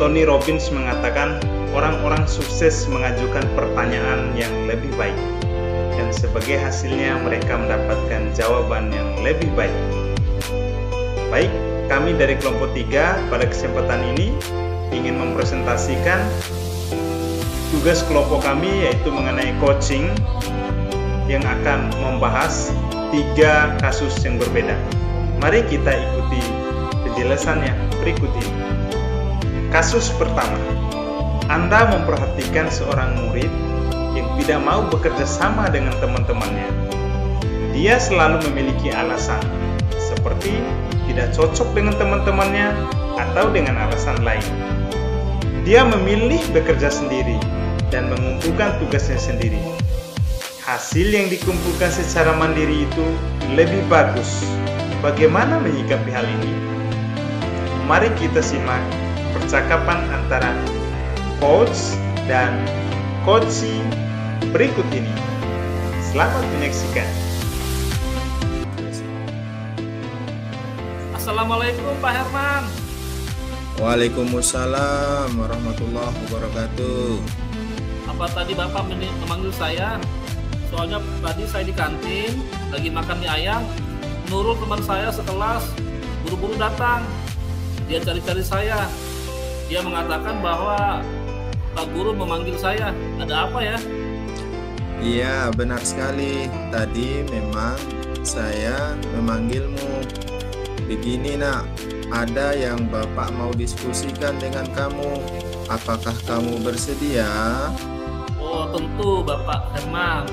Tony Robbins mengatakan orang-orang sukses mengajukan pertanyaan yang lebih baik, dan sebagai hasilnya mereka mendapatkan jawaban yang lebih baik. Baik, kami dari kelompok 3 pada kesempatan ini ingin mempresentasikan tugas kelompok kami, yaitu mengenai coaching yang akan membahas 3 kasus yang berbeda. Mari kita ikuti penjelasannya berikut ini. Kasus pertama, Anda memperhatikan seorang murid yang tidak mau bekerja sama dengan teman-temannya. Dia selalu memiliki alasan, seperti tidak cocok dengan teman-temannya atau dengan alasan lain. Dia memilih bekerja sendiri dan mengumpulkan tugasnya sendiri. Hasil yang dikumpulkan secara mandiri itu lebih bagus. Bagaimana menyikapi hal ini? Mari kita simak percakapan antara coach dan coachee berikut ini. Selamat menyaksikan. Assalamualaikum Pak Herman. Waalaikumsalam warahmatullahi wabarakatuh. Apa tadi Bapak memanggil saya? Soalnya tadi saya di kantin lagi makan mie ayam. Nurul teman saya sekelas buru-buru datang. Dia cari-cari saya. Dia mengatakan bahwa Pak Guru memanggil saya. Ada apa ya? Iya, benar sekali. Tadi memang saya memanggilmu. Begini nak, ada yang Bapak mau diskusikan dengan kamu. Apakah kamu bersedia? Oh tentu Bapak Herman.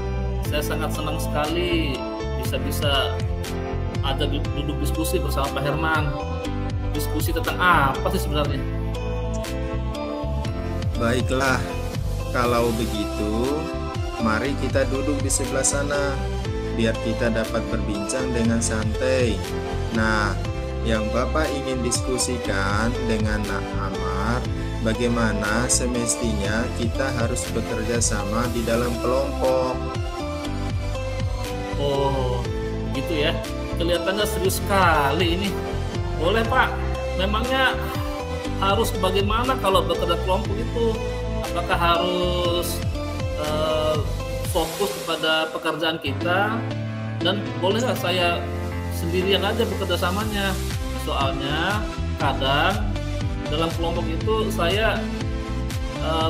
Saya sangat senang sekali bisa ada duduk diskusi bersama Pak Herman. Diskusi tentang apa sih sebenarnya? Baiklah, kalau begitu, mari kita duduk di sebelah sana, biar kita dapat berbincang dengan santai. Nah, yang Bapak ingin diskusikan dengan Nak Amar, bagaimana semestinya kita harus bekerja sama di dalam kelompok. Oh, gitu ya. Kelihatannya serius sekali ini. Boleh Pak, memangnya harus bagaimana kalau bekerja kelompok itu? Apakah harus fokus kepada pekerjaan kita? Dan boleh nggak saya sendirian aja bekerja samanya? Soalnya kadang dalam kelompok itu saya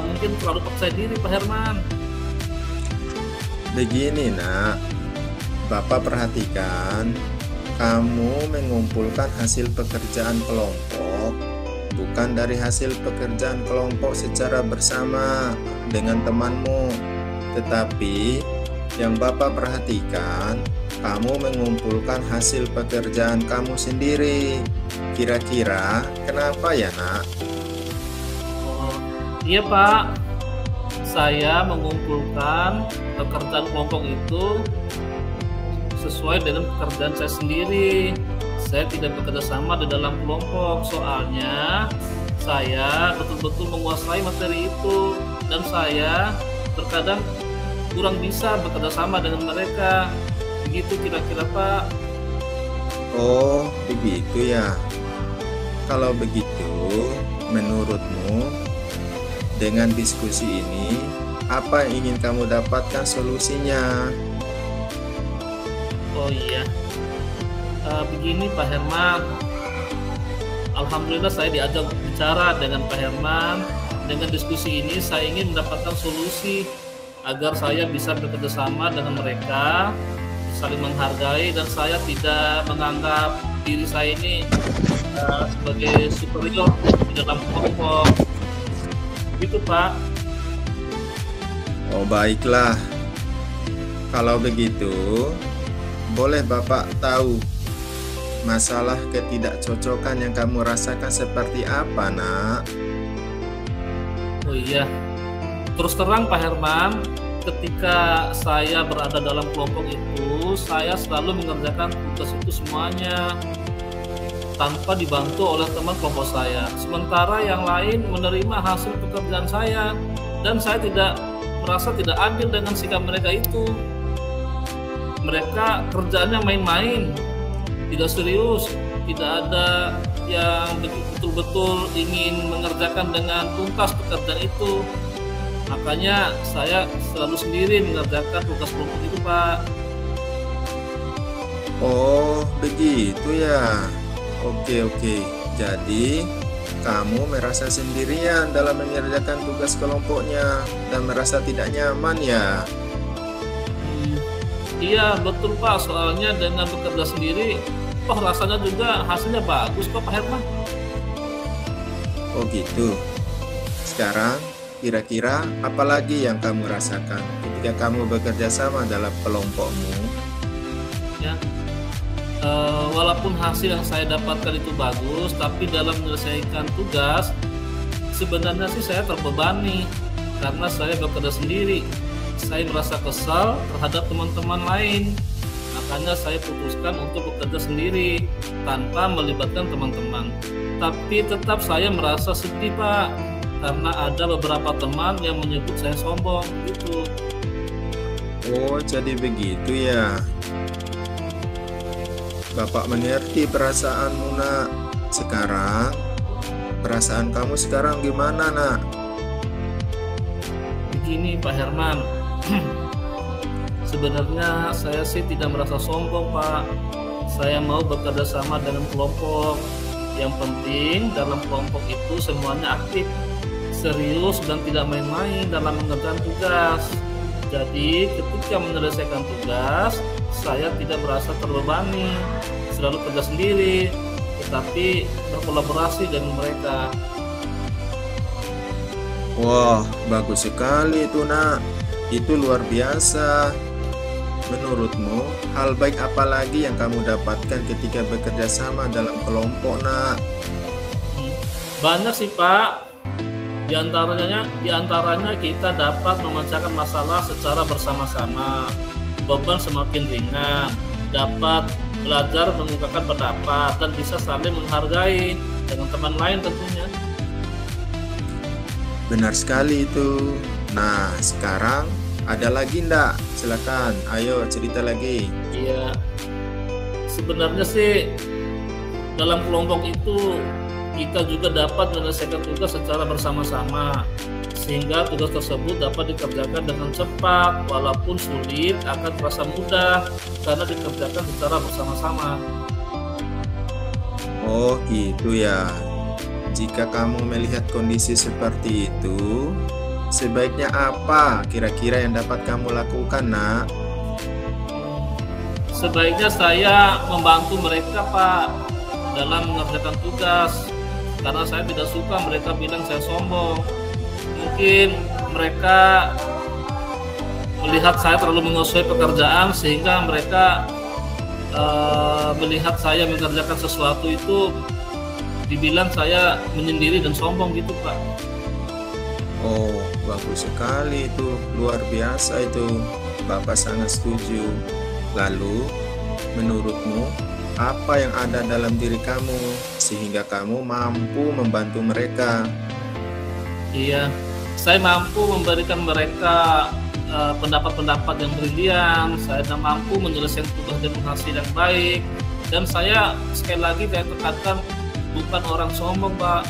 mungkin terlalu percaya diri Pak Herman. Begini nak, Bapak perhatikan, kamu mengumpulkan hasil pekerjaan kelompok bukan dari hasil pekerjaan kelompok secara bersama dengan temanmu, tetapi yang Bapak perhatikan, kamu mengumpulkan hasil pekerjaan kamu sendiri. Kira-kira kenapa ya nak? Oh, iya Pak, saya mengumpulkan pekerjaan kelompok itu sesuai dengan pekerjaan saya sendiri. Saya tidak bekerja sama di dalam kelompok, soalnya saya betul-betul menguasai materi itu dan saya terkadang kurang bisa bekerja sama dengan mereka. Begitu kira-kira Pak. Oh, begitu ya. Kalau begitu, menurutmu dengan diskusi ini, apa yang ingin kamu dapatkan solusinya? Oh iya, begini Pak Herman. Alhamdulillah saya diajak bicara dengan Pak Herman. Dengan diskusi ini saya ingin mendapatkan solusi agar saya bisa bekerja sama dengan mereka, saling menghargai, dan saya tidak menganggap diri saya ini sebagai superior di dalam kelompok. Gitu Pak. Oh baiklah, kalau begitu boleh Bapak tahu masalah ketidakcocokan yang kamu rasakan seperti apa nak? Oh iya, terus terang Pak Herman, ketika saya berada dalam kelompok itu, saya selalu mengerjakan tugas itu semuanya tanpa dibantu oleh teman kelompok saya. Sementara yang lain menerima hasil pekerjaan saya, dan saya merasa tidak adil dengan sikap mereka itu. Mereka kerjaannya main-main, tidak serius, tidak ada yang betul-betul ingin mengerjakan dengan tuntas pekerjaan itu. Makanya saya selalu sendiri mengerjakan tugas kelompok itu, Pak. Oh, begitu ya. Oke. Jadi, kamu merasa sendirian dalam mengerjakan tugas kelompoknya dan merasa tidak nyaman ya? Iya, betul Pak. Soalnya dengan bekerja sendiri, rasanya juga hasilnya bagus kok Pak Herman. Oh gitu. Sekarang, kira-kira apa lagi yang kamu rasakan ketika kamu bekerja sama dalam kelompokmu? Ya, walaupun hasil yang saya dapatkan itu bagus, tapi dalam menyelesaikan tugas, sebenarnya sih saya terbebani karena saya bekerja sendiri. Saya merasa kesal terhadap teman-teman lain. Makanya saya putuskan untuk bekerja sendiri tanpa melibatkan teman-teman. Tapi tetap saya merasa sedih Pak, karena ada beberapa teman yang menyebut saya sombong gitu. Oh, jadi begitu ya. Bapak mengerti perasaanmu, Nak. Sekarang, perasaan kamu sekarang gimana, Nak? Begini Pak Herman, sebenarnya saya sih tidak merasa sombong Pak. Saya mau bekerja sama dengan kelompok. Yang penting dalam kelompok itu semuanya aktif, serius dan tidak main-main dalam mengerjakan tugas. Jadi ketika menyelesaikan tugas, saya tidak merasa terbebani, selalu kerja sendiri, tetapi berkolaborasi dengan mereka. Wah, bagus sekali itu, Nak. Itu luar biasa. Menurutmu, hal baik apa lagi yang kamu dapatkan ketika bekerja sama dalam kelompok, Nak? Banyak sih, Pak. Di antaranya kita dapat memecahkan masalah secara bersama-sama. Beban semakin ringan, dapat belajar mengungkapkan pendapat, dan bisa saling menghargai dengan teman lain tentunya. Benar sekali itu. Nah, sekarang ada lagi ndak? Silakan, ayo cerita lagi. Iya, sebenarnya sih dalam kelompok itu kita juga dapat menyelesaikan tugas secara bersama-sama, sehingga tugas tersebut dapat dikerjakan dengan cepat. Walaupun sulit, akan terasa mudah karena dikerjakan secara bersama-sama. Oh gitu ya. Jika kamu melihat kondisi seperti itu, sebaiknya apa kira-kira yang dapat kamu lakukan, Nak? Sebaiknya saya membantu mereka, Pak, dalam mengerjakan tugas, karena saya tidak suka mereka bilang saya sombong. Mungkin mereka melihat saya terlalu menguasai pekerjaan, sehingga mereka melihat saya mengerjakan sesuatu itu dibilang saya menyendiri dan sombong gitu, Pak. Oh, bagus sekali itu, luar biasa itu. Bapak sangat setuju. Lalu, menurutmu, apa yang ada dalam diri kamu sehingga kamu mampu membantu mereka? Iya, saya mampu memberikan mereka pendapat-pendapat yang brilian. Saya mampu menyelesaikan tugas dengan hasil yang baik. Dan saya sekali lagi saya tekankan, bukan orang sombong, Pak.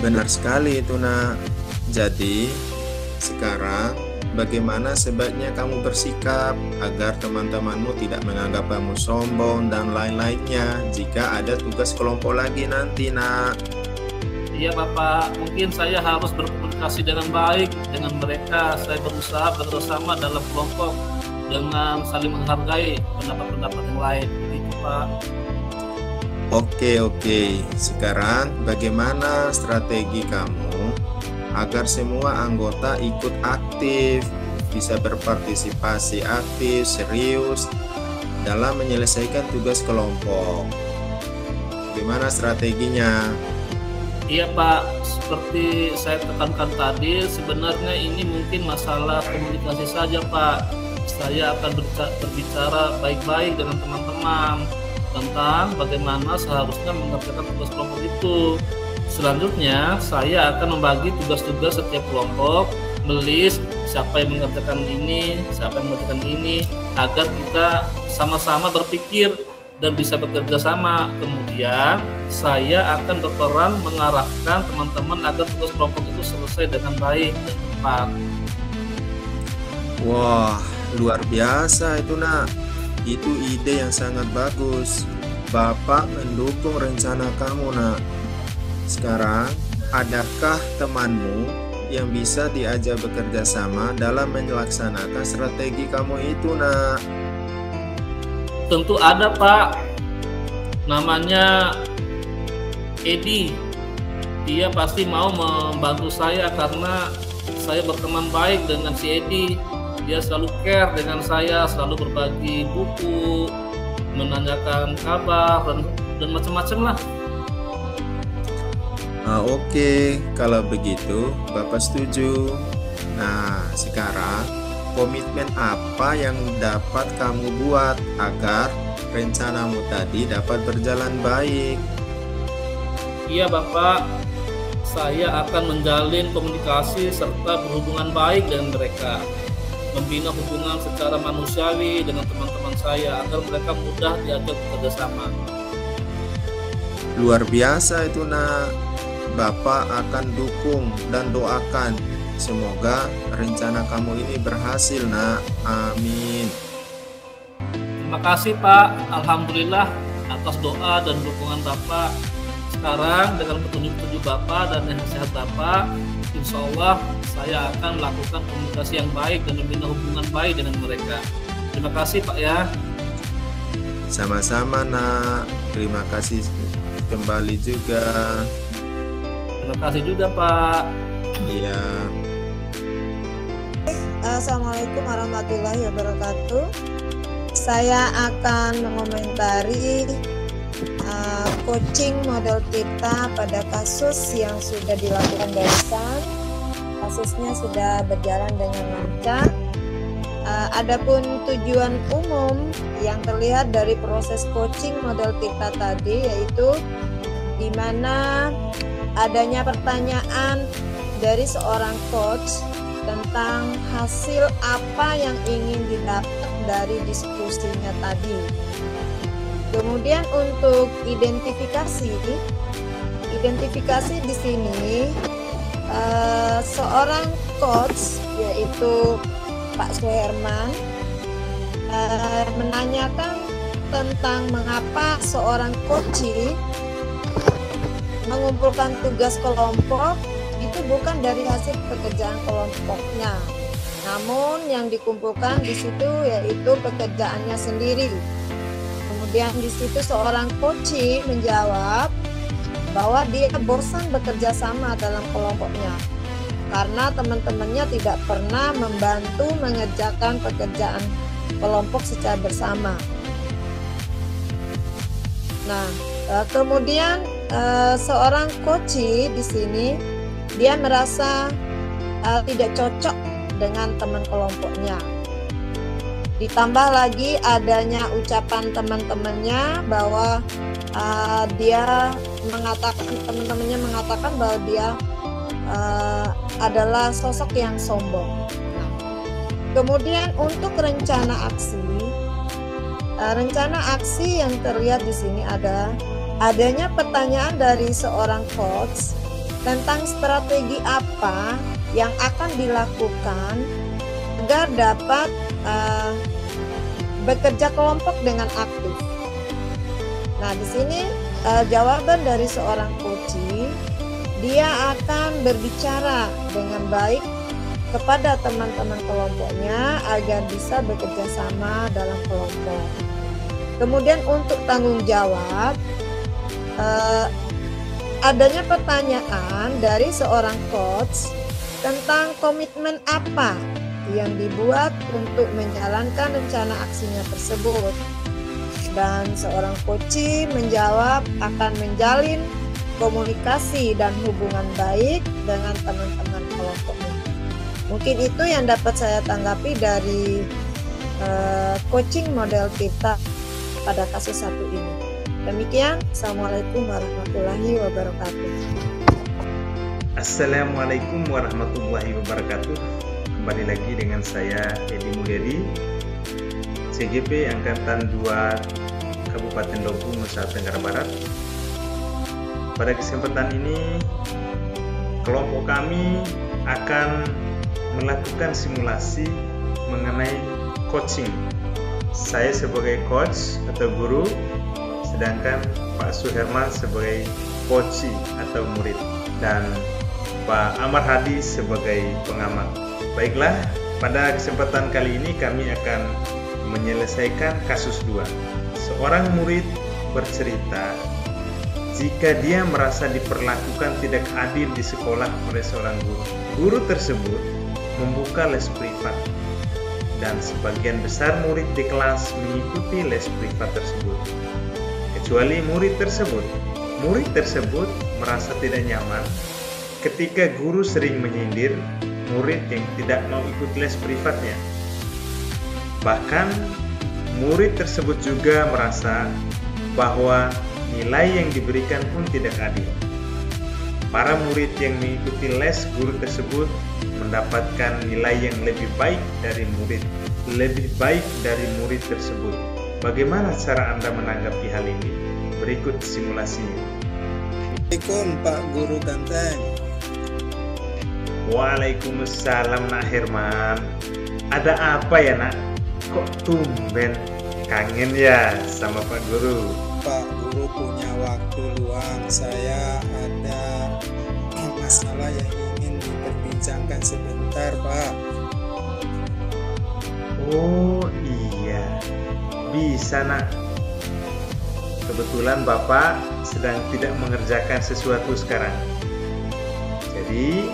Benar sekali itu, Nak. Jadi, sekarang bagaimana sebaiknya kamu bersikap agar teman-temanmu tidak menganggap kamu sombong dan lain-lainnya jika ada tugas kelompok lagi nanti, Nak? Iya, Bapak. Mungkin saya harus berkomunikasi dengan baik dengan mereka. Saya berusaha bersama dalam kelompok dengan saling menghargai pendapat-pendapat yang lain. Begitu, Pak. Oke. Sekarang bagaimana strategi kamu agar semua anggota ikut aktif, bisa berpartisipasi aktif, serius dalam menyelesaikan tugas kelompok? Gimana strateginya? Iya, Pak, seperti saya tekankan tadi, sebenarnya ini mungkin masalah komunikasi saja, Pak. Saya akan berbicara baik-baik dengan teman-teman tentang bagaimana seharusnya mengerjakan tugas kelompok itu. Selanjutnya, saya akan membagi tugas-tugas setiap kelompok, melis siapa yang mengerjakan ini, siapa yang mengerjakan ini, agar kita sama-sama berpikir dan bisa bekerja sama. Kemudian saya akan berperan mengarahkan teman-teman agar tugas kelompok itu selesai dengan baik dan tepat. Wah, luar biasa itu nak. Itu ide yang sangat bagus. Bapak mendukung rencana kamu nak. Sekarang, adakah temanmu yang bisa diajak bekerja sama dalam melaksanakan strategi kamu itu nak? Tentu ada Pak, namanya Edi. Dia pasti mau membantu saya karena saya berteman baik dengan si Edi. Dia selalu care dengan saya, selalu berbagi buku, menanyakan kabar dan macam-macam lah. Oke, kalau begitu Bapak setuju. Nah, sekarang komitmen apa yang dapat kamu buat agar rencanamu tadi dapat berjalan baik? Iya Bapak, saya akan menjalin komunikasi serta berhubungan baik dengan mereka, membina hubungan secara manusiawi dengan teman-teman saya agar mereka mudah diajak bekerja sama. Luar biasa itu nak. Bapak akan dukung dan doakan semoga rencana kamu ini berhasil nak. Amin. Terima kasih Pak, Alhamdulillah atas doa dan dukungan Bapak. Sekarang dengan petunjuk-petunjuk Bapak dan nasihat Bapak, insya Allah saya akan melakukan komunikasi yang baik dan membina hubungan baik dengan mereka. Terima kasih Pak ya. Sama-sama nak. Terima kasih kembali juga. Terima kasih juga Pak. Iya. Assalamualaikum warahmatullahi wabarakatuh. Saya akan mengomentari coaching model kita pada kasus yang sudah dilakukan barusan. Kasusnya sudah berjalan dengan lancar. Adapun tujuan umum yang terlihat dari proses coaching model kita tadi yaitu di mana adanya pertanyaan dari seorang coach tentang hasil apa yang ingin didapat dari diskusinya tadi. Kemudian untuk identifikasi di sini seorang coach yaitu Pak Suherman menanyakan tentang mengapa seorang coachee mengumpulkan tugas kelompok itu bukan dari hasil pekerjaan kelompoknya, namun yang dikumpulkan di situ yaitu pekerjaannya sendiri. Kemudian di situ seorang coachee menjawab bahwa dia bosan bekerja sama dalam kelompoknya karena teman-temannya tidak pernah membantu mengerjakan pekerjaan kelompok secara bersama. Nah, kemudian seorang coachee di sini dia merasa tidak cocok dengan teman kelompoknya. Ditambah lagi adanya ucapan teman-temannya bahwa teman-temannya mengatakan bahwa dia adalah sosok yang sombong. Nah, kemudian untuk rencana aksi yang terlihat di sini ada adanya pertanyaan dari seorang coach tentang strategi apa yang akan dilakukan agar dapat bekerja kelompok dengan aktif. Nah, di sini jawaban dari seorang coachee, dia akan berbicara dengan baik kepada teman-teman kelompoknya agar bisa bekerja sama dalam kelompok. Kemudian untuk tanggung jawab, adanya pertanyaan dari seorang coach tentang komitmen apa yang dibuat untuk menjalankan rencana aksinya tersebut. Dan seorang coachee menjawab akan menjalin komunikasi dan hubungan baik dengan teman-teman kelompoknya. Mungkin itu yang dapat saya tanggapi dari coaching model kita pada kasus satu ini. Demikian, Assalamualaikum warahmatullahi wabarakatuh. Assalamualaikum warahmatullahi wabarakatuh. Kembali lagi dengan saya Edi Mulyadi, CGP Angkatan 2 Kabupaten Lobu, Nusa Tenggara Barat. Pada kesempatan ini, kelompok kami akan melakukan simulasi mengenai coaching. Saya sebagai coach atau guru, sedangkan Pak Suherman sebagai coach atau murid, dan Pak Amar Hadi sebagai pengamat. Baiklah, pada kesempatan kali ini kami akan menyelesaikan kasus 2. Seorang murid bercerita jika dia merasa diperlakukan tidak adil di sekolah oleh seorang guru. Guru tersebut membuka les privat dan sebagian besar murid di kelas mengikuti les privat tersebut. Kecuali murid tersebut merasa tidak nyaman ketika guru sering menyindir murid yang tidak mau ikut les privatnya. Bahkan murid tersebut juga merasa bahwa nilai yang diberikan pun tidak adil. Para murid yang mengikuti les guru tersebut mendapatkan nilai yang lebih baik dari murid tersebut. Bagaimana cara Anda menanggapi hal ini? Berikut simulasinya. Assalamualaikum Pak Guru Ganteng. Waalaikumsalam Nak Herman. Ada apa ya Nak? Kok tumben kangen ya sama Pak Guru? Pak Guru punya waktu luang. Saya ada masalah yang ingin diperbincangkan sebentar, Pak. Oh iya, bisa Nak. Kebetulan Bapak sedang tidak mengerjakan sesuatu sekarang, jadi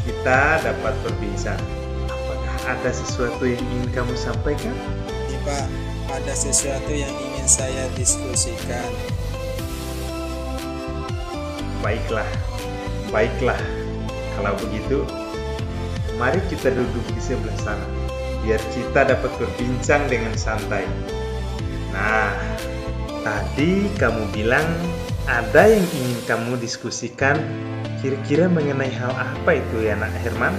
kita dapat berbincang. Apakah ada sesuatu yang ingin kamu sampaikan? Iya Pak, ada sesuatu yang ingin saya diskusikan. Baiklah. Kalau begitu, mari kita duduk di sebelah sana, biar kita dapat berbincang dengan santai. Nah, tadi kamu bilang ada yang ingin kamu diskusikan. Kira-kira mengenai hal apa itu ya Nak Herman?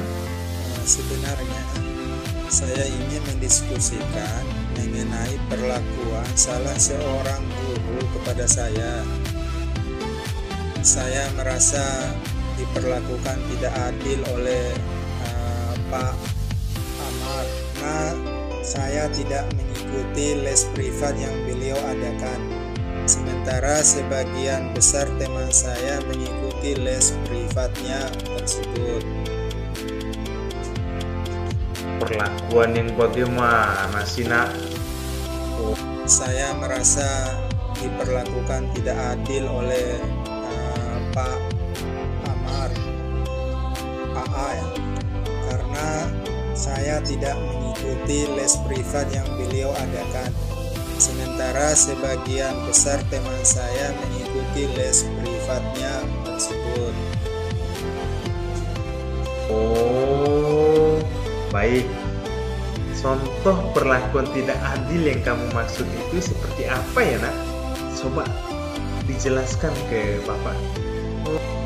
Sebenarnya saya ingin mendiskusikan mengenai perlakuan salah seorang guru kepada saya. Saya merasa diperlakukan tidak adil oleh Pak Amar karena saya tidak mengikuti les privat yang beliau adakan. Sementara sebagian besar teman saya mengikuti les privatnya tersebut. Perlakuan yang bagaimana sih Nak? Saya merasa diperlakukan tidak adil oleh Pak Amar, AA ya, karena saya tidak mengikuti les privat yang beliau adakan. Sementara sebagian besar teman saya mengikuti les privatnya tersebut. Oh, baik. Contoh perlakuan tidak adil yang kamu maksud itu seperti apa ya Nak? Coba dijelaskan ke Bapak.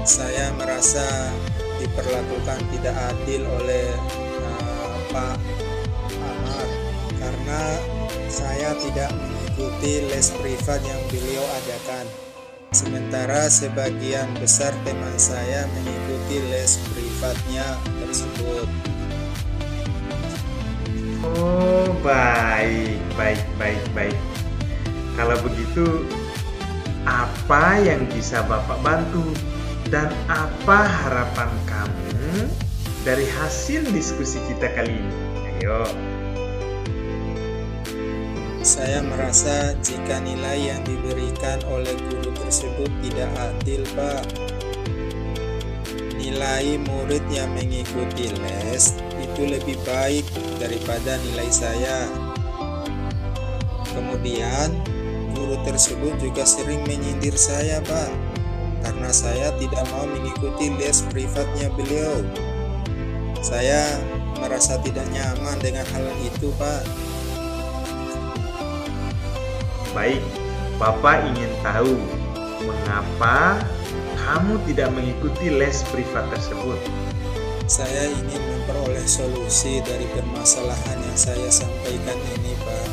Saya merasa diperlakukan tidak adil oleh Pak Amar karena saya tidak mengikuti les privat yang beliau adakan. Sementara sebagian besar teman saya mengikuti les privatnya tersebut. Oh, baik. Kalau begitu, apa yang bisa Bapak bantu dan apa harapan kamu dari hasil diskusi kita kali ini? Ayo. Saya merasa jika nilai yang diberikan oleh guru tersebut tidak adil, Pak. Nilai murid yang mengikuti les itu lebih baik daripada nilai saya. Kemudian, guru tersebut juga sering menyindir saya, Pak, karena saya tidak mau mengikuti les privatnya beliau. Saya merasa tidak nyaman dengan hal itu, Pak. Baik, Bapak ingin tahu mengapa kamu tidak mengikuti les privat tersebut. Saya ingin memperoleh solusi dari permasalahan yang saya sampaikan ini, Pak.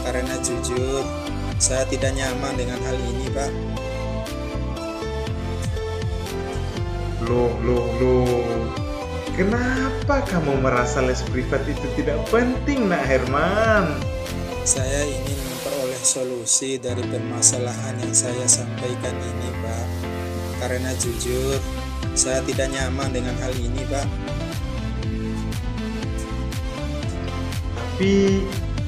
Karena jujur, Saya tidak nyaman dengan hal ini, Pak. Loh. Kenapa kamu merasa les privat itu tidak penting, Nak Herman? Saya ingin memperoleh solusi dari permasalahan yang saya sampaikan ini, Pak. Karena jujur, saya tidak nyaman dengan hal ini, Pak. Tapi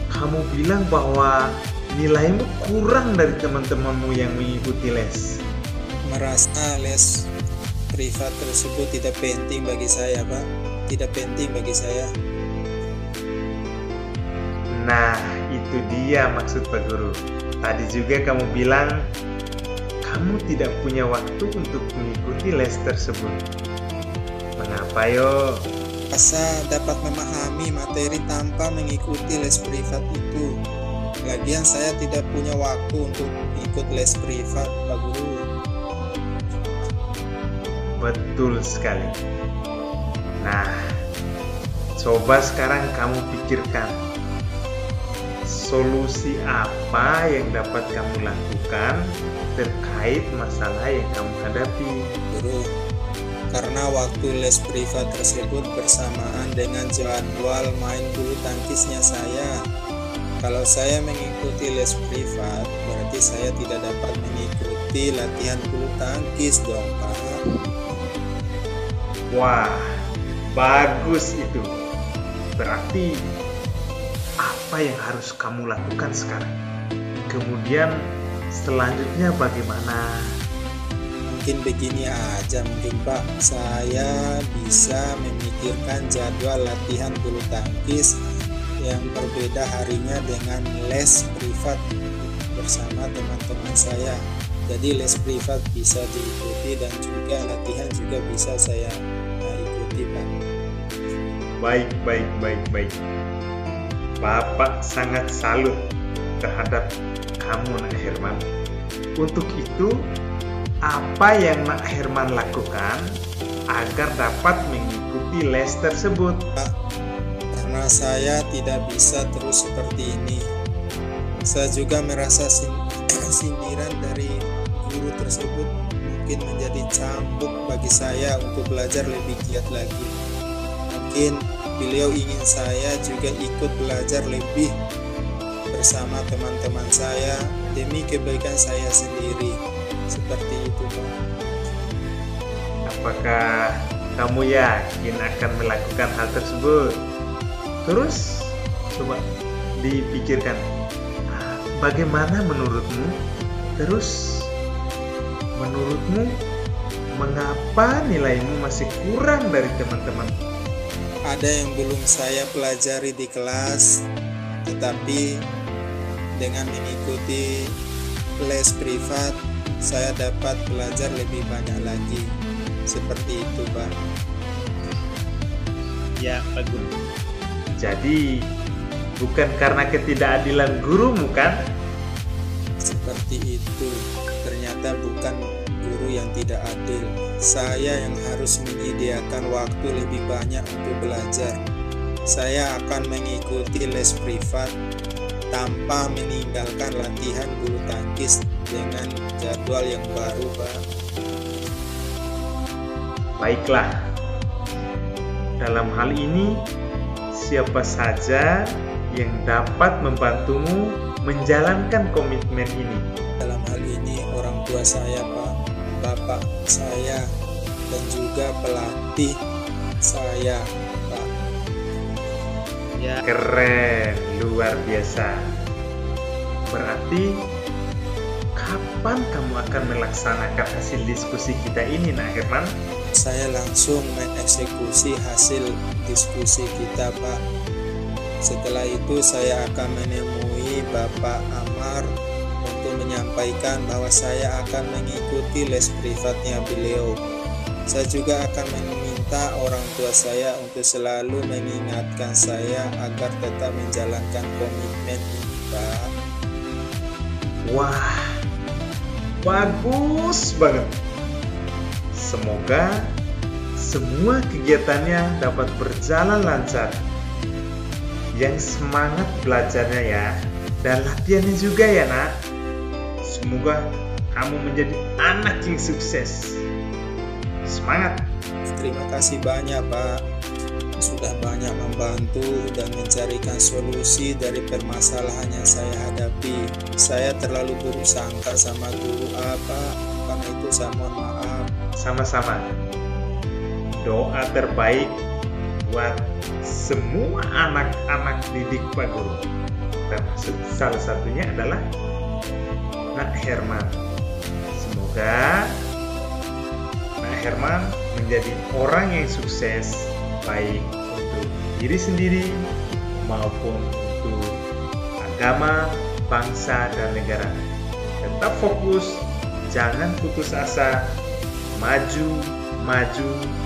kamu bilang bahwa nilaimu kurang dari teman-temanmu yang mengikuti les. Merasa les privat tersebut tidak penting bagi saya, Pak. Tidak penting bagi saya. Nah, itu dia maksud Pak Guru. Tadi juga kamu bilang kamu tidak punya waktu untuk mengikuti les tersebut. Mengapa yo? Rasa dapat memahami materi tanpa mengikuti les privat itu. Lagian saya tidak punya waktu untuk ikut les privat, Pak Guru. Betul sekali. Nah, coba sekarang kamu pikirkan solusi apa yang dapat kamu lakukan terkait masalah yang kamu hadapi. Guru, karena waktu les privat tersebut bersamaan dengan jadwal main bulu tangkisnya saya. Kalau saya mengikuti les privat, berarti saya tidak dapat mengikuti latihan bulu tangkis dong, Pak. Wah, bagus itu. Berarti apa yang harus kamu lakukan sekarang? Kemudian selanjutnya bagaimana? Mungkin begini aja mungkin, Pak. Saya bisa memikirkan jadwal latihan bulu tangkis yang berbeda harinya dengan les privat bersama teman-teman saya. Jadi les privat bisa diikuti dan juga latihan juga bisa saya ikuti, Pak. Baik. Bapak sangat salut terhadap kamu, Nak Herman. Untuk itu, apa yang Nak Herman lakukan agar dapat mengikuti les tersebut? Pak, karena saya tidak bisa terus seperti ini. Saya juga merasa sindiran dari guru tersebut mungkin menjadi cambuk bagi saya untuk belajar lebih giat lagi. Mungkin beliau ingin saya juga ikut belajar lebih bersama teman-teman saya demi kebaikan saya sendiri. Seperti itu, Pak. Apakah kamu yakin akan melakukan hal tersebut? Terus, coba dipikirkan, bagaimana menurutmu? Terus, menurutmu, mengapa nilaimu masih kurang dari teman-teman? Ada yang belum saya pelajari di kelas, tetapi dengan mengikuti les privat, saya dapat belajar lebih banyak lagi. Seperti itu, Pak. Ya, Pak Guru. Jadi, bukan karena ketidakadilan gurumu, kan? Seperti itu. Ternyata bukan guru yang tidak adil. Saya yang harus menyediakan waktu lebih banyak untuk belajar. Saya akan mengikuti les privat tanpa meninggalkan latihan bulu tangkis dengan jadwal yang baru, Pak. Baiklah. Dalam hal ini, siapa saja yang dapat membantumu menjalankan komitmen ini? Dalam hal ini orang tua saya, Pak, bapak saya, dan juga pelatih saya, Pak. Ya. Keren, luar biasa. Berarti kapan kamu akan melaksanakan hasil diskusi kita ini, Nak Herman? Saya langsung mengeksekusi hasil diskusi kita, Pak. Setelah itu saya akan menemui Bapak Amar untuk menyampaikan bahwa saya akan mengikuti les privatnya beliau. Saya juga akan meminta orang tua saya untuk selalu mengingatkan saya agar tetap menjalankan komitmen ini, Pak. Wah, bagus banget. Semoga semua kegiatannya dapat berjalan lancar. Yang semangat belajarnya ya, dan latihannya juga ya, Nak. Semoga kamu menjadi anak yang sukses. Semangat! Terima kasih banyak Pak, sudah banyak membantu dan mencarikan solusi dari permasalahan yang saya hadapi. Saya terlalu buruk sangka sama guru apa, karena itu saya mohon maaf. Sama-sama. Doa terbaik buat semua anak-anak didik Pak Guru, termasuk salah satunya adalah Nak Herman. Semoga Nak Herman menjadi orang yang sukses, baik untuk diri sendiri maupun untuk agama, bangsa, dan negara. Tetap fokus, jangan putus asa, maju,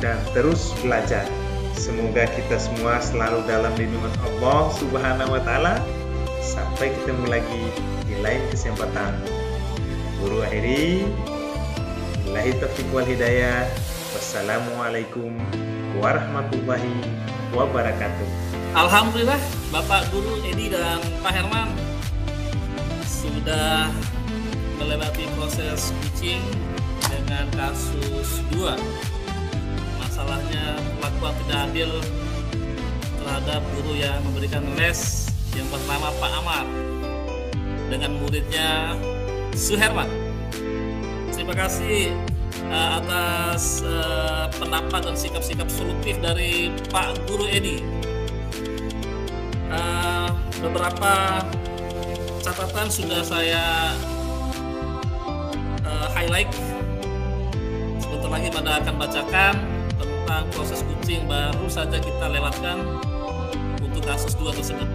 dan terus belajar. Semoga kita semua selalu dalam lindungan Allah Subhanahu wa Ta'ala. Sampai ketemu lagi di lain kesempatan. Guru akhiri, billahi taufiq wal hidayah. Wassalamualaikum warahmatullahi wabarakatuh. Alhamdulillah, Bapak Guru Edi dan Pak Herman sudah melewati proses coaching dengan kasus 2. Masalahnya perlakuan tidak adil terhadap guru yang memberikan les yang pertama Pak Amar dengan muridnya Suherman. Terima kasih atas pendapat dan sikap-sikap solutif dari Pak Guru Edi. Beberapa catatan sudah saya highlight. Sebentar lagi Pada akan bacakan tentang proses coaching baru saja kita lewatkan untuk kasus 2 tersebut.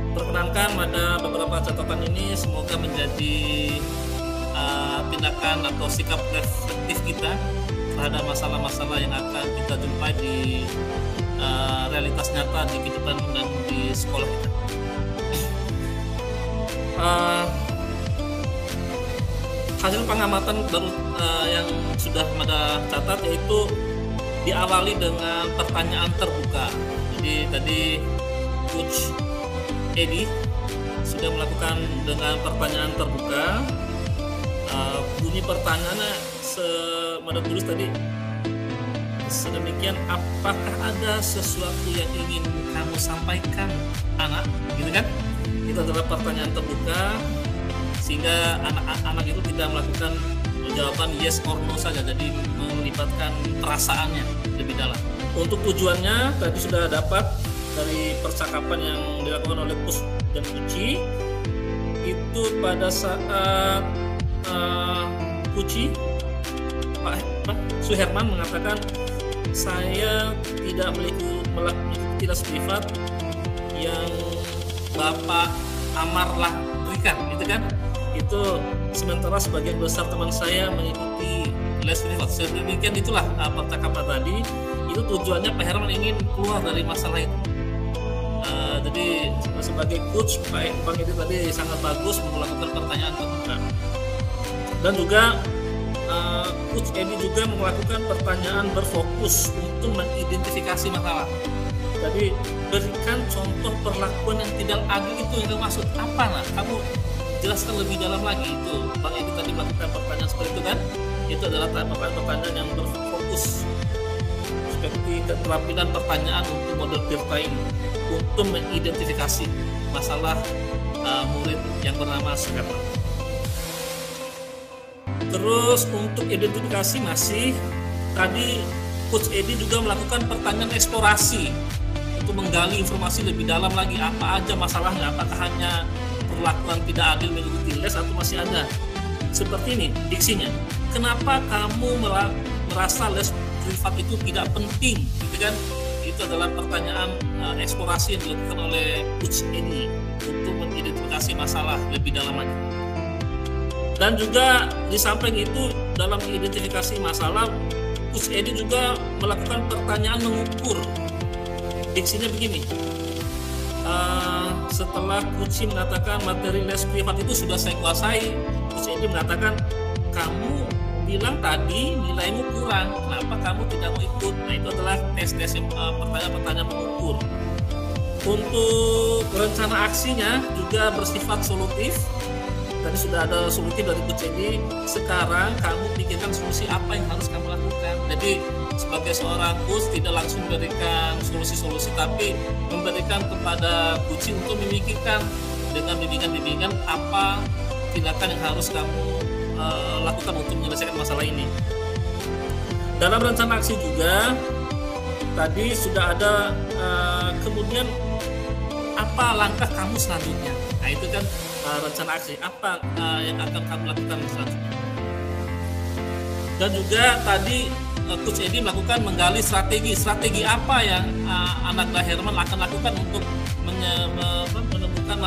Perkenankan pada beberapa catatan ini semoga menjadi tindakan atau sikap reflektif kita terhadap masalah-masalah yang akan kita jumpai di realitas nyata di kehidupan dan di sekolah kita. Hasil pengamatan baru yang sudah Mada catat yaitu diawali dengan pertanyaan terbuka. Jadi tadi Coach Edi sudah melakukan dengan pertanyaan terbuka. Bunyi pertanyaannya Mada tulis tadi sedemikian, apakah ada sesuatu yang ingin kamu sampaikan anak, gitu kan? Itu adalah pertanyaan terbuka sehingga anak-anak itu tidak melakukan jawaban yes or no saja, jadi melibatkan perasaannya lebih dalam. Untuk tujuannya tadi sudah dapat dari percakapan yang dilakukan oleh Coach dan Uci. Itu pada saat Uci Pak Suherman mengatakan saya tidak melakukan sifat yang Bapak Amarlah berikan, gitu kan? Itu sementara sebagian besar teman saya mengikuti les privat. Sedemikian itulah percakapan tadi. Itu tujuannya Pak Herman ingin keluar dari masalah itu. Jadi sebagai coach Pak itu tadi sangat bagus melakukan pertanyaan terbuka. Dan juga Coach Edi juga melakukan pertanyaan berfokus untuk mengidentifikasi masalah. Jadi berikan contoh perlakuan yang tidak adil itu yang maksud apa? Nah, kamu jelaskan lebih dalam lagi itu. Bang Edi tadi melakukan pertanyaan seperti itu kan? Itu adalah pertanyaan yang berfokus seperti keterampilan pertanyaan untuk model peer training untuk mengidentifikasi masalah murid yang bernama Suherman. Terus untuk identifikasi masih tadi Coach Edi juga melakukan pertanyaan eksplorasi untuk menggali informasi lebih dalam lagi, apa aja masalahnya, apakah hanya perlakuan tidak adil mengikuti les atau masih ada seperti ini diksinya, kenapa kamu merasa les privat itu tidak penting, gitu kan? Itu adalah pertanyaan eksplorasi yang dilakukan oleh Coach Edi untuk mengidentifikasi masalah lebih dalam lagi. Dan juga di samping itu dalam identifikasi masalah, Coach Edi juga melakukan pertanyaan mengukur. Diksinya begini, setelah Coach mengatakan materi les privat itu sudah saya kuasai, Coach Edi mengatakan kamu bilang tadi nilaimu kurang, kenapa kamu tidak mau ikut? Nah itu adalah tes-tes pertanyaan-pertanyaan mengukur. Untuk rencana aksinya juga bersifat solutif. Tadi sudah ada solusi dari Coach Edi. Sekarang kamu pikirkan solusi apa yang harus kamu lakukan. Jadi sebagai seorang coach tidak langsung memberikan solusi-solusi, tapi memberikan kepada coach untuk memikirkan dengan bimbingan-bimbingan apa tindakan yang harus kamu lakukan untuk menyelesaikan masalah ini. Dalam rencana aksi juga tadi sudah ada kemudian apa langkah kamu selanjutnya. Nah itu kan rencana aksi apa yang akan kamu lakukan selanjutnya. Dan juga tadi Coach Edi melakukan menggali strategi apa yang anak Herman akan lakukan untuk menemukan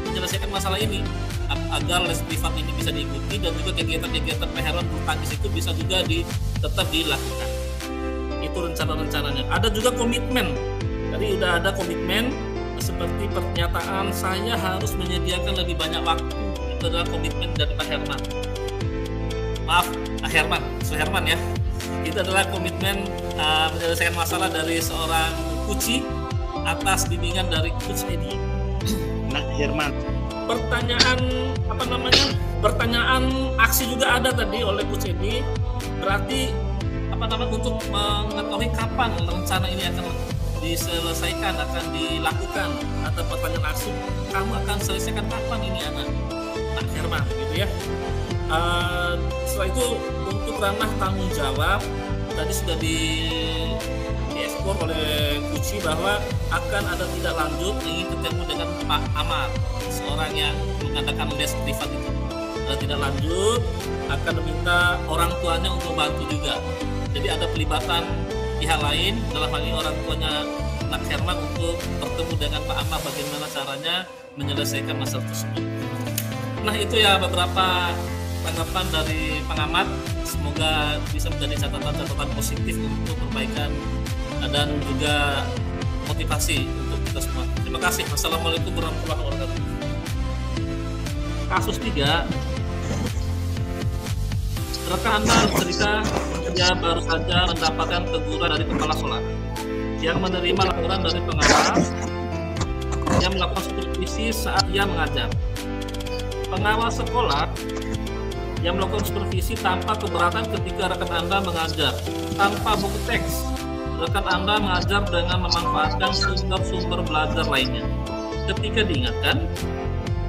menyelesaikan masalah ini agar les privat ini bisa diikuti, dan juga kegiatan-kegiatan Pak Herman bulu tangkis itu bisa juga tetap dilakukan. Itu rencana-rencananya. Ada juga komitmen. Tadi udah ada komitmen seperti pernyataan saya harus menyediakan lebih banyak waktu. Itu adalah komitmen dari Pak Herman. Maaf, Pak Herman, Suherman ya. Itu adalah komitmen menyelesaikan masalah dari seorang coach atas bimbingan dari Coach Edi. Nah, Herman. Pertanyaan aksi juga ada tadi oleh Coach Edi. Berarti untuk mengetahui kapan rencana ini akan diselesaikan, akan dilakukan, atau pertanyaan aksi kamu akan selesaikan kapan ini anak Herman gitu ya. Setelah itu untuk ranah tanggung jawab tadi sudah diekspor oleh Kuci bahwa akan ada tidak lanjut ingin ketemu dengan Pak Amar, seorang yang mengadakan les privat itu. Ada tidak lanjut akan meminta orang tuanya untuk bantu juga. Jadi ada pelibatan pihak lain, dalam hal ini orang tuanya Nak Herman, untuk bertemu dengan Pak Amar bagaimana caranya menyelesaikan masalah tersebut. Nah itu ya beberapa tanggapan dari pengamat, semoga bisa menjadi catatan-catatan positif untuk perbaikan dan juga motivasi untuk kita semua. Terima kasih. Wassalamualaikum warahmatullahi wabarakatuh. Kasus 3, rekan Anda cerita dia baru saja mendapatkan teguran dari kepala sekolah yang menerima laporan dari pengawas yang melakukan supervisi saat ia mengajar. Pengawas sekolah yang melakukan supervisi tanpa keberatan ketika rekan Anda mengajar tanpa buku teks. Rekan Anda mengajar dengan memanfaatkan sumber-sumber belajar lainnya. Ketika diingatkan,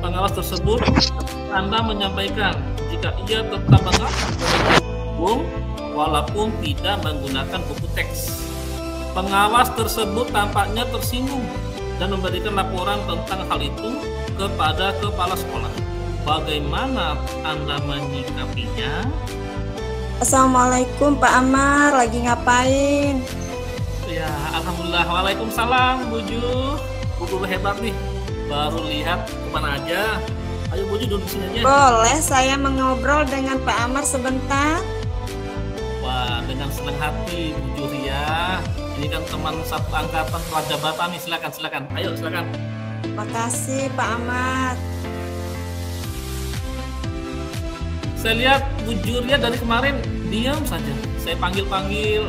pengawas tersebut Anda menyampaikan jika ia tetap mengajar walaupun tidak menggunakan buku teks. Pengawas tersebut tampaknya tersinggung dan memberikan laporan tentang hal itu kepada kepala sekolah. Bagaimana Anda menyikapinya? Assalamualaikum Pak Amar, lagi ngapain? Ya, alhamdulillah. Waalaikumsalam, Buju. Bu Guru hebat nih. Baru lihat kemana aja. Ayo Buju duduk sini aja. Boleh saya mengobrol dengan Pak Amar sebentar? Wah, dengan senang hati Bu Ria. Ini kan teman satu angkatan Rajabatan nih. Silakan. Ayo silakan. Makasih Pak Amar. Saya lihat Bu Juria dari kemarin diam saja. Saya panggil-panggil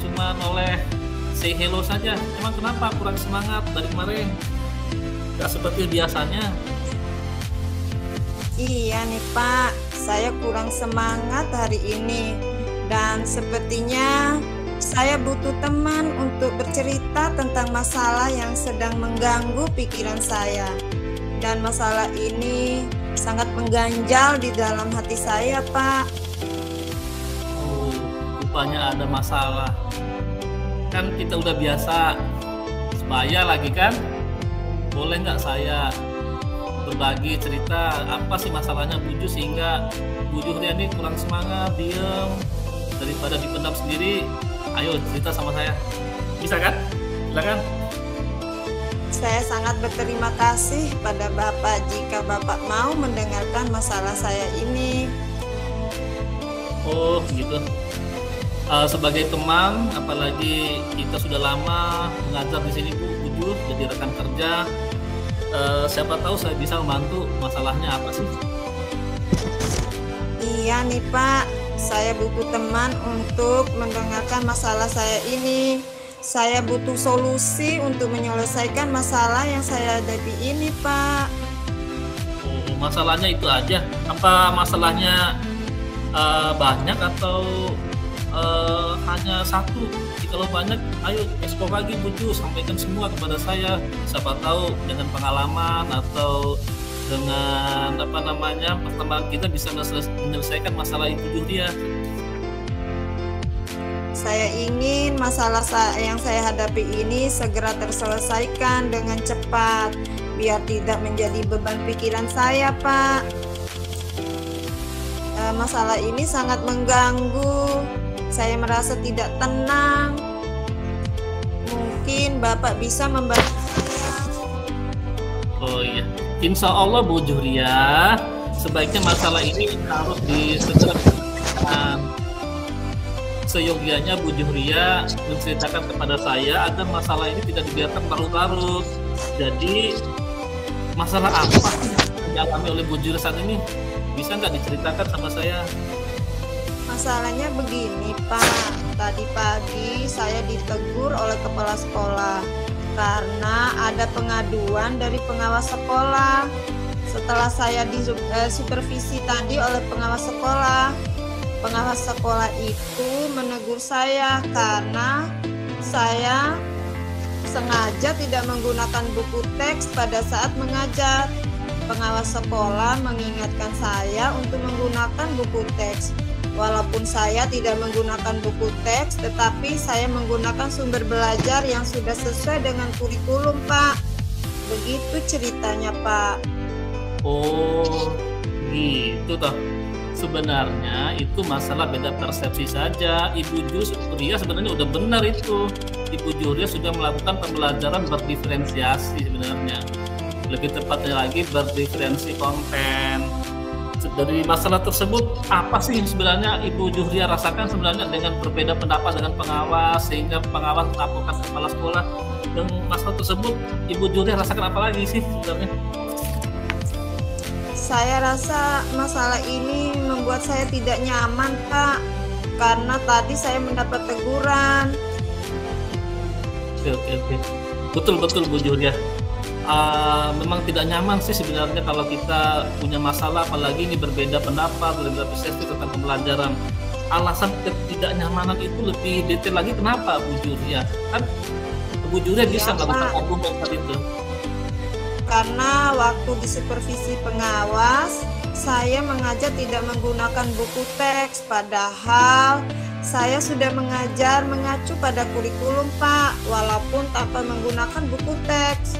cuma oleh say hello saja. Emang kenapa kurang semangat dari kemarin? Gak seperti biasanya. Iya nih Pak, saya kurang semangat hari ini. Dan sepertinya saya butuh teman untuk bercerita tentang masalah yang sedang mengganggu pikiran saya. Dan masalah ini sangat mengganjal di dalam hati saya, Pak. Oh, rupanya ada masalah. Kan kita udah biasa sebaya lagi kan? Boleh nggak saya berbagi cerita apa sih masalahnya Buju sehingga Buju Riani kurang semangat, diem, daripada dipendam sendiri? Ayo cerita sama saya. Bisa kan? Silakan. Saya sangat berterima kasih pada Bapak jika Bapak mau mendengarkan masalah saya ini. Oh gitu. Sebagai teman, apalagi kita sudah lama mengajar di sini Bu Buju, jadi rekan kerja. Siapa tahu saya bisa membantu. Masalahnya apa sih? Iya nih Pak, saya butuh teman untuk mendengarkan masalah saya ini. Saya butuh solusi untuk menyelesaikan masalah yang saya hadapi ini, Pak. Oh, Masalahnya itu aja. Apa masalahnya banyak atau hanya satu? Kalau banyak, ayo ekspor lagi Bu Ju, sampaikan semua kepada saya. Siapa tahu dengan pengalaman atau dengan pertemuan kita bisa menyelesaikan masalah Ibu Juhria. Saya ingin masalah yang saya hadapi ini segera terselesaikan dengan cepat, biar tidak menjadi beban pikiran saya, Pak. Masalah ini sangat mengganggu. Saya merasa tidak tenang. Mungkin Bapak bisa membantu saya. Oh iya, insya Allah Bu Juhria, sebaiknya masalah ini harus disegerakan. Seyogianya Bu Juhria menceritakan kepada saya agar masalah ini tidak dibiarkan larut-larut. Jadi masalah apa yang dialami oleh Bu Juhria saat ini? Bisa nggak diceritakan sama saya? Masalahnya begini, Pak. Tadi pagi saya ditegur oleh kepala sekolah karena ada pengaduan dari pengawas sekolah. Setelah saya disupervisi tadi oleh pengawas sekolah itu menegur saya karena saya sengaja tidak menggunakan buku teks pada saat mengajar. Pengawas sekolah mengingatkan saya untuk menggunakan buku teks. Walaupun saya tidak menggunakan buku teks, tetapi saya menggunakan sumber belajar yang sudah sesuai dengan kurikulum, Pak. Begitu ceritanya, Pak. Oh, gitu toh. Sebenarnya itu masalah beda persepsi saja. Ibu Juhria sebenarnya udah benar itu. Ibu Juhria sudah melakukan pembelajaran berdiferensiasi sebenarnya. Lebih tepatnya lagi berdiferensi konten. Dari masalah tersebut, apa sih yang sebenarnya Ibu Juhria rasakan sebenarnya dengan berbeda pendapat dengan pengawas, sehingga pengawas melaporkan ke kepala sekolah? Dan masalah tersebut, Ibu Juhria rasakan apa lagi sih sebenarnya? Saya rasa masalah ini membuat saya tidak nyaman, Pak, karena tadi saya mendapat teguran. Oke. Betul Bu Juhria. Memang tidak nyaman sih sebenarnya kalau kita punya masalah, apalagi ini berbeda pendapat, berbeda persepsi tentang pembelajaran. Alasan ketidaknyamanan itu lebih detail lagi, kenapa Bu Juhria? Kan Bu Juhria bisa melakukan argumen tadi itu. Karena waktu di supervisi pengawas, saya mengajar tidak menggunakan buku teks, padahal saya sudah mengajar mengacu pada kurikulum, Pak, walaupun tanpa menggunakan buku teks.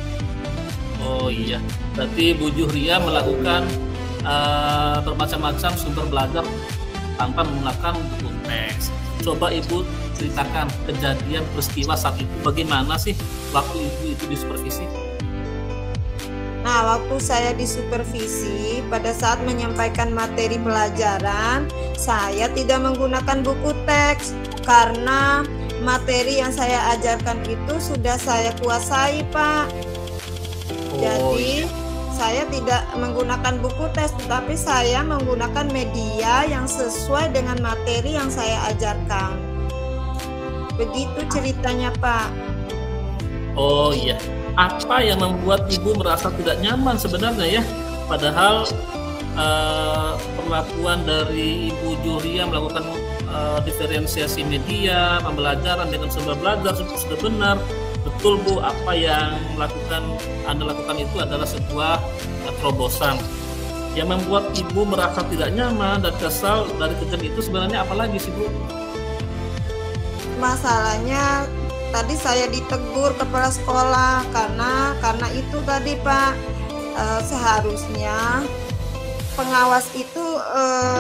Oh iya, berarti Bu Juhria melakukan bermacam-macam sumber belajar tanpa menggunakan buku teks. Coba Ibu ceritakan kejadian peristiwa saat itu, bagaimana sih waktu Ibu itu disupervisi? Nah, waktu saya disupervisi, pada saat menyampaikan materi pelajaran, saya tidak menggunakan buku teks karena materi yang saya ajarkan itu sudah saya kuasai, Pak. Jadi saya tidak menggunakan buku teks, tetapi saya menggunakan media yang sesuai dengan materi yang saya ajarkan. Begitu ceritanya, Pak. Oh iya, apa yang membuat Ibu merasa tidak nyaman sebenarnya ya? Padahal perlakuan dari Ibu Juhria melakukan diferensiasi media, pembelajaran dengan sumber belajar sudah benar. Betul Bu, apa yang Anda lakukan itu adalah sebuah terobosan. Yang membuat Ibu merasa tidak nyaman dan kesal dari kejadian itu sebenarnya apa lagi sih Bu? Masalahnya tadi saya ditegur kepala sekolah karena itu tadi, Pak. Seharusnya pengawas itu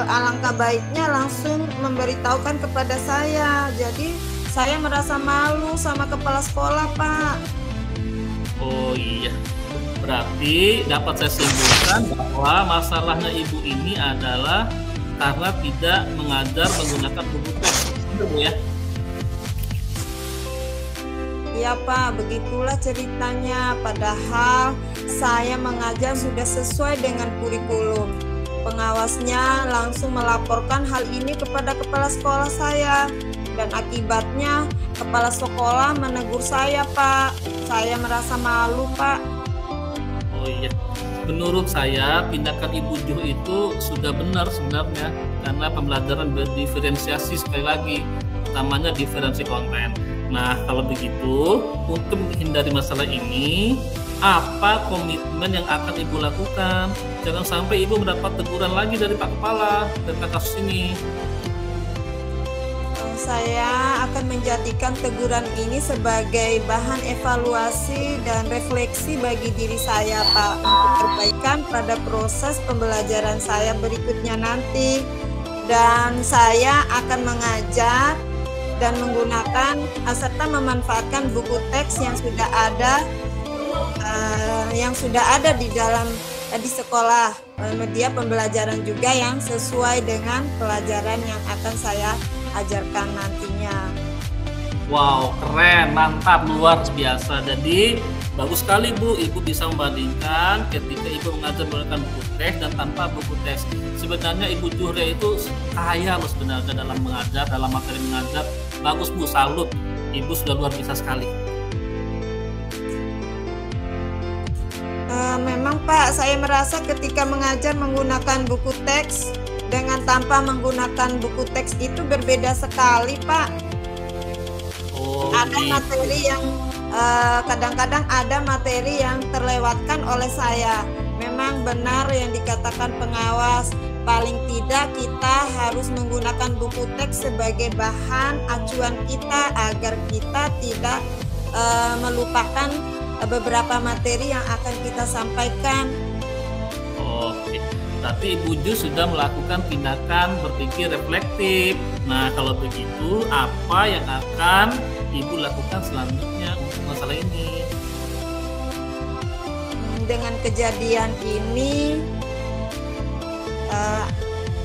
alangkah baiknya langsung memberitahukan kepada saya. Jadi saya merasa malu sama kepala sekolah, Pak. Oh iya, berarti dapat saya simpulkan bahwa masalahnya Ibu ini adalah karena tidak mengajar menggunakan buku teks, gitu Bu ya? Iya, Pak, begitulah ceritanya. Padahal saya mengajar sudah sesuai dengan kurikulum. Pengawasnya langsung melaporkan hal ini kepada kepala sekolah saya. Dan akibatnya kepala sekolah menegur saya, Pak. Saya merasa malu, Pak. Oh iya, Menurut saya tindakan Ibu Juh itu sudah benar sebenarnya, karena pembelajaran berdiferensiasi, sekali lagi utamanya diferensi konten. Nah, kalau begitu untuk menghindari masalah ini, apa komitmen yang akan Ibu lakukan? Jangan sampai Ibu mendapat teguran lagi dari Pak Kepala tentang kasus ini. Saya akan menjadikan teguran ini sebagai bahan evaluasi dan refleksi bagi diri saya, Pak, untuk perbaikan pada proses pembelajaran saya berikutnya nanti. Dan saya akan mengajar dan menggunakan serta memanfaatkan buku teks yang sudah ada di dalam di sekolah, media pembelajaran juga yang sesuai dengan pelajaran yang akan saya ajarkan nantinya. Wow, keren, mantap, luar biasa. Jadi bagus sekali Bu, Ibu bisa membandingkan ketika Ibu mengajar menggunakan buku teks dan tanpa buku teks. Sebenarnya Ibu Juh Ria itu kaya loh sebenarnya dalam mengajar, dalam materi mengajar. Bagus Bu, salut. Ibu sudah luar biasa sekali. Memang Pak, saya merasa ketika mengajar menggunakan buku teks dengan tanpa menggunakan buku teks itu berbeda sekali, Pak. Ada materi yang kadang-kadang ada materi yang terlewatkan oleh saya. Memang benar yang dikatakan pengawas, paling tidak kita harus menggunakan buku teks sebagai bahan acuan kita agar kita tidak melupakan beberapa materi yang akan kita sampaikan. Oke. Tapi Ibu Juh sudah melakukan tindakan berpikir reflektif. Nah, kalau begitu, apa yang akan Ibu lakukan selanjutnya untuk masalah ini? Dengan kejadian ini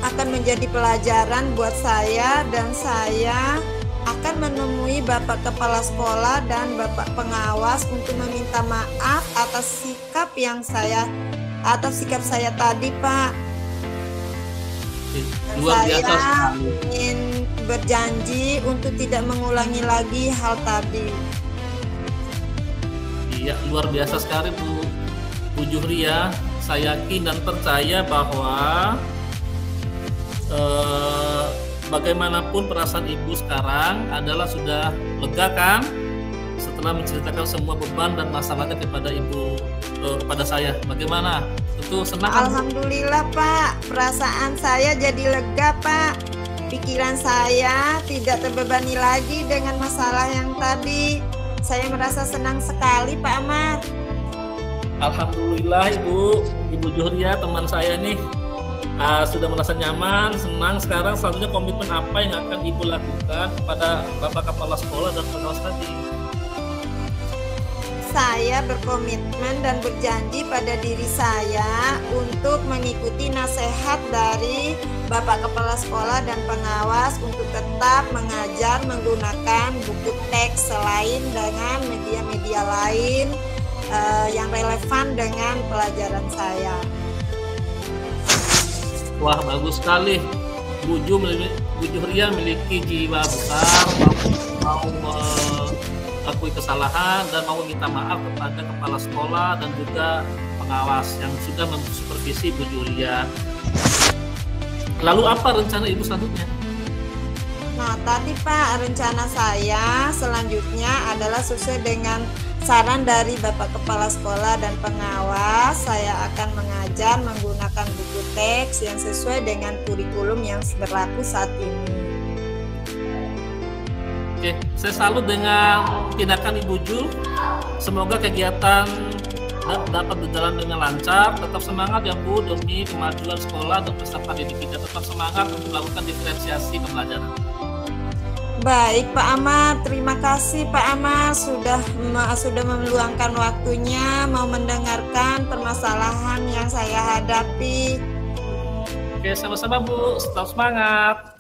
akan menjadi pelajaran buat saya, dan saya akan menemui Bapak Kepala Sekolah dan Bapak Pengawas untuk meminta maaf atas sikap saya tadi, Pak. Luar biasa saya sekali. ingin berjanji untuk tidak mengulangi lagi hal tadi. Iya, luar biasa sekali Bu Juh Ria. Saya yakin dan percaya bahwa bagaimanapun perasaan Ibu sekarang adalah sudah lega kan? Setelah menceritakan semua beban dan masalahnya kepada Ibu, kepada saya, bagaimana? Tentu senang. Alhamdulillah Pak, perasaan saya jadi lega Pak. Pikiran saya tidak terbebani lagi dengan masalah yang tadi. Saya merasa senang sekali Pak Amar. Alhamdulillah Ibu Juh Ria, teman saya nih sudah merasa nyaman, senang. Sekarang selanjutnya komitmen apa yang akan Ibu lakukan kepada Bapak Kepala Sekolah dan pengawas tadi? Saya berkomitmen dan berjanji pada diri saya untuk mengikuti nasihat dari Bapak Kepala Sekolah dan pengawas untuk tetap mengajar menggunakan buku teks selain dengan media-media lain yang relevan dengan pelajaran saya. Wah, bagus sekali. Bu Juh Ria memiliki jiwa besar, mau mengakui kesalahan dan mau minta maaf kepada kepala sekolah dan juga pengawas yang sudah mensupervisi Bu Juh Ria. Lalu apa rencana Ibu selanjutnya? Nah, tadi Pak, rencana saya selanjutnya adalah sesuai dengan saran dari Bapak Kepala Sekolah dan pengawas. Saya akan mengajar menggunakan buku teks yang sesuai dengan kurikulum yang berlaku saat ini. Oke, saya salut dengan tindakan Ibu Juh. Semoga kegiatan dapat berjalan dengan lancar. Tetap semangat ya Bu, demi kemajuan sekolah dan peserta didik kita. Tetap semangat untuk melakukan diferensiasi pembelajaran. Baik Pak Amar, terima kasih Pak Amar sudah meluangkan waktunya mau mendengarkan permasalahan yang saya hadapi. Oke, sama-sama Bu, tetap semangat.